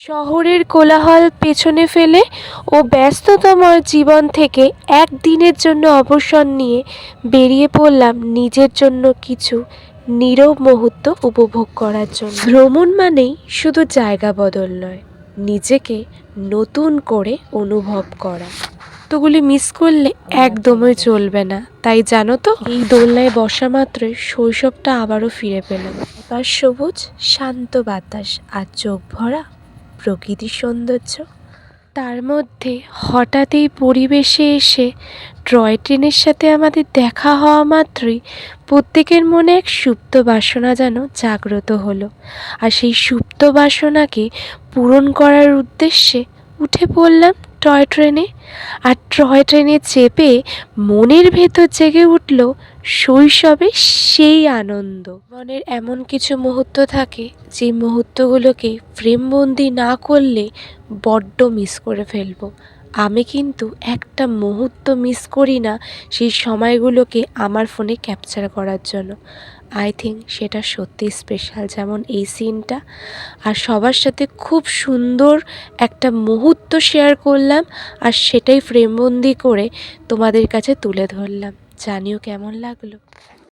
শহরের কোলাহল পেছনে ফেলে ও ব্যস্ততম জীবন থেকে একদিনের জন্য অবসর নিয়ে বেরিয়ে পড়লাম নিজের জন্য কিছু নীরব মুহূর্ত উপভোগ করার জন্য। ভ্রমণ মানেই শুধু জায়গা বদল নয়, নিজেকে নতুন করে অনুভব করা। তোগুলি মিস করলে একদমই চলবে না। তাই জানো তো, এই দোলনায় বসা মাত্রই শৈশবটা আবারও ফিরে পেলাম। এবার সবুজ শান্ত বাতাস আর চোখ ভরা প্রকৃতির সৌন্দর্য। তার মধ্যে হঠাৎ এই পরিবেশে এসে টয় ট্রেনের সাথে আমাদের দেখা হওয়া মাত্রই প্রত্যেকের মনে এক সুপ্ত বাসনা যেন জাগ্রত হলো। আর সেই সুপ্ত বাসনাকে পূরণ করার উদ্দেশ্যে উঠে পড়লাম টয় ট্রেনে। আর টয় ট্রেনে চেপে মনের ভেতর জেগে উঠল শৈশবে সেই আনন্দ। মনের এমন কিছু মুহূর্ত থাকে যে মুহূর্তগুলোকে ফ্রেমবন্দি না করলে বড্ড মিস করে ফেলবো। আমি কিন্তু একটা মুহূর্ত মিস করি না সেই সময়গুলোকে আমার ফোনে ক্যাপচার করার জন্য। আই থিঙ্ক সেটা সত্যিই স্পেশাল, যেমন এই সিনটা। আর সবার সাথে খুব সুন্দর একটা মুহূর্ত শেয়ার করলাম আর সেটাই ফ্রেমবন্দি করে তোমাদের কাছে তুলে ধরলাম। জানিও কেমন লাগলো।